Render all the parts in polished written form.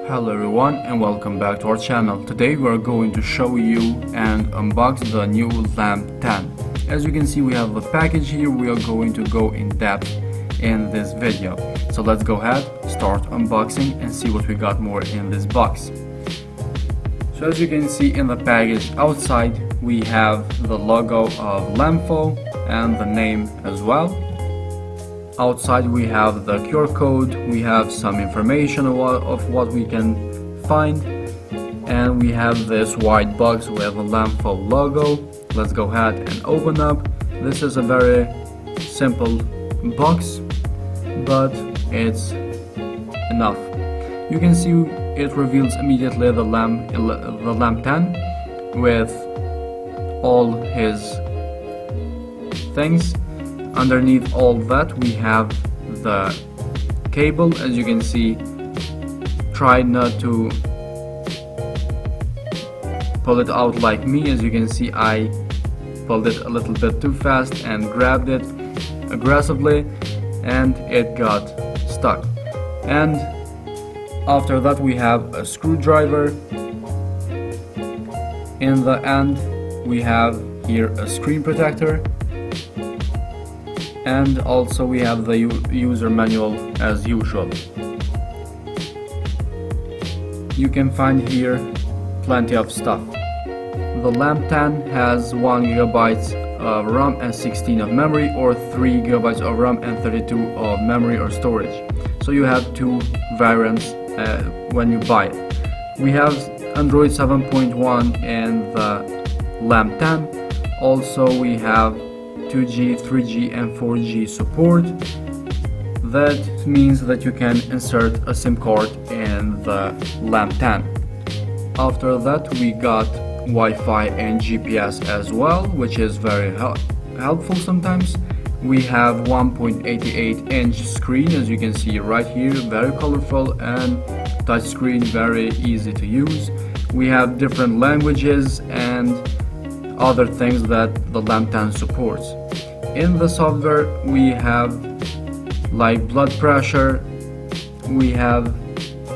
Hello everyone and welcome back to our channel. Today we are going to show you and unbox the new Lem10. As you can see, we have the package here. We are going to go in depth in this video. So let's go ahead, start unboxing and see what we got more in this box. So as you can see in the package outside, we have the logo of Lemfo and the name as well. Outside we have the QR code, we have some information of what we can find, and we have this white box with the Lemfo logo. Let's go ahead and open up. This is a very simple box, but it's enough. You can see it reveals immediately the Lem10 with all his things. Underneath all that we have the cable. As you can see, try not to pull it out like me. As you can see, I pulled it a little bit too fast and grabbed it aggressively and it got stuck. And after that we have a screwdriver. In the end we have here a screen protector, and also we have the user manual as usual. You can find here plenty of stuff. The Lem10 has 1 GB of RAM and 16 of memory, or 3 GB of RAM and 32 of memory or storage. So you have two variants when you buy it. We have Android 7.1 in the Lem10. Also we have 2G, 3G and 4G support. That means that you can insert a SIM card in the Lem10. After that we got Wi-Fi and GPS as well, which is very helpful sometimes. We have 1.88 inch screen, as you can see right here, very colorful, and touch screen, very easy to use. We have different languages and other things that the Lem10 supports. In the software we have like blood pressure, we have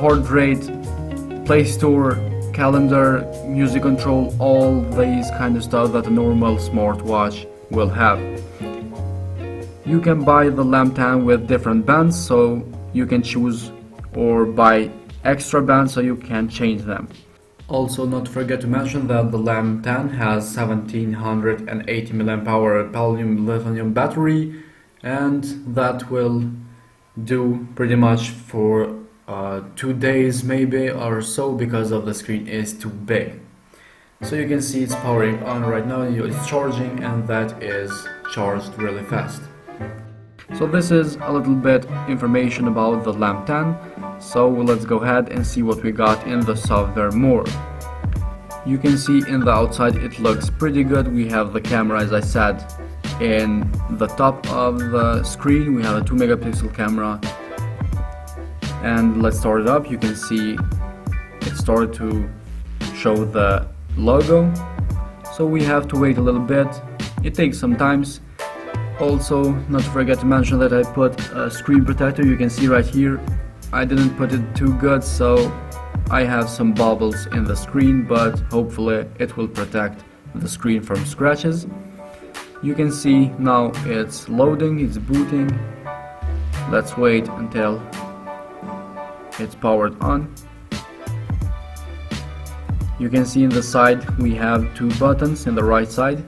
heart rate, Play Store, calendar, music control, all these kind of stuff that a normal smartwatch will have. You can buy the Lem10 with different bands, so you can choose, or buy extra bands so you can change them. Also, not to forget to mention that the Lem10 has 1780 mAh Palladium lithium battery, and that will do pretty much for 2 days maybe or so, because of the screen is too big. So you can see it's powering on right now, it's charging, and that is charged really fast. So this is a little bit information about the Lem10. So let's go ahead and see what we got in the software more. You can see in the outside it looks pretty good. We have the camera, as I said, in the top of the screen. We have a 2 megapixel camera, and let's start it up. You can see it started to show the logo, so we have to wait a little bit. It takes some time. Also, not to forget to mention that I put a screen protector. You can see right here I didn't put it too good, so I have some bubbles in the screen, but hopefully it will protect the screen from scratches. You can see now it's loading, it's booting. Let's wait until it's powered on. You can see in the side we have two buttons in the right side,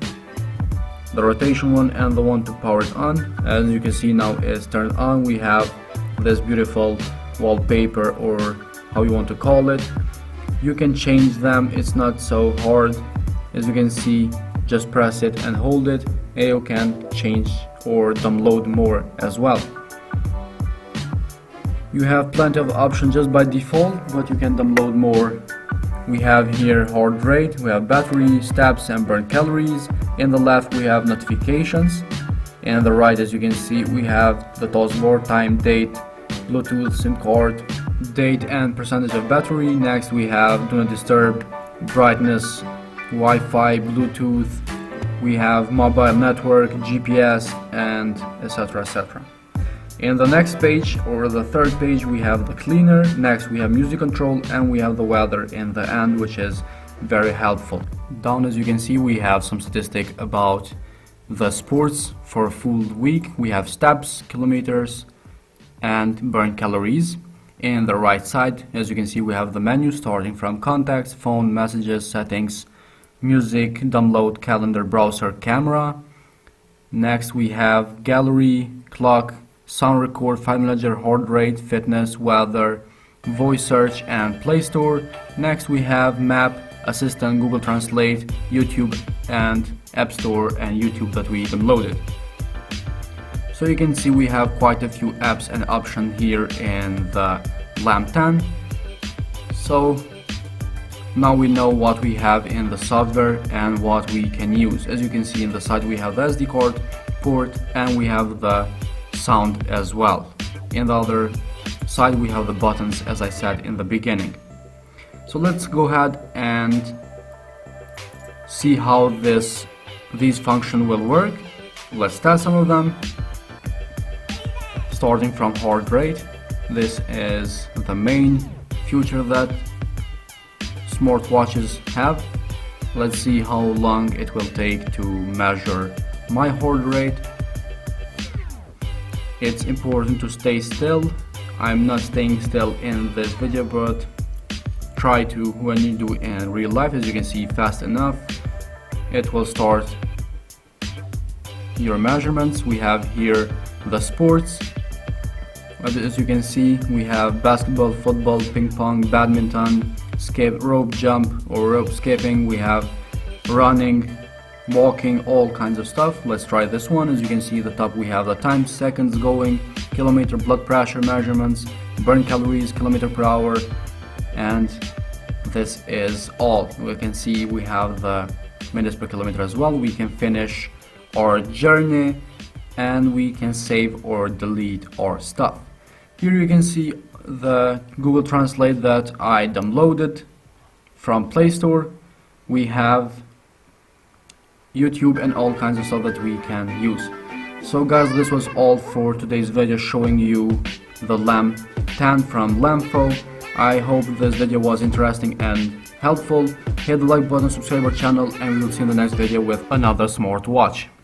the rotation one and the one to power it on. As you can see now it's turned on. We have this beautiful wallpaper, or how you want to call it. You can change them, it's not so hard. As you can see, just press it and hold it, and you can change or download more as well. You have plenty of options just by default, but you can download more. We have here heart rate, we have battery, steps and burn calories. In the left we have notifications, and on the right, as you can see, we have the taskbar, time, date, Bluetooth, SIM card, date and percentage of battery. Next we have do not disturb, brightness, Wi-Fi, Bluetooth, we have mobile network, GPS, and etc. In the next page, or the third page, we have the cleaner. Next we have music control, and we have the weather in the end, which is very helpful. Down, as you can see, we have some statistic about the sports for a full week. We have steps, kilometers, and burned calories. In the right side, as you can see, we have the menu starting from contacts, phone, messages, settings, music, download, calendar, browser, camera. Next we have gallery, clock, sound record, file manager, heart rate, fitness, weather, voice search, and Play Store. Next we have map, assistant, Google Translate, YouTube, and App Store and YouTube that we downloaded. So you can see we have quite a few apps and options here in the Lem10. So now we know what we have in the software and what we can use. As you can see in the side, we have the SD card port and we have the sound as well. In the other side we have the buttons, as I said in the beginning. So let's go ahead and see how these functions will work. Let's test some of them. Starting from heart rate, this is the main feature that smartwatches have. Let's see how long it will take to measure my heart rate. It's important to stay still. I'm not staying still in this video, but try to when you do in real life. As you can see, fast enough, it will start your measurements. We have here the sports. As you can see, we have basketball, football, ping pong, badminton, rope jump or rope skipping. We have running, walking, all kinds of stuff. Let's try this one. As you can see at the top, we have the time, seconds going, kilometer, blood pressure measurements, burn calories, kilometer per hour, and this is all. We can see we have the minutes per kilometer as well. We can finish our journey and we can save or delete our stuff. Here you can see the Google Translate that I downloaded from Play Store. We have YouTube and all kinds of stuff that we can use. So guys, this was all for today's video showing you the Lem10 from Lemfo. I hope this video was interesting and helpful. Hit the like button, subscribe our channel, and we will see you in the next video with another smartwatch.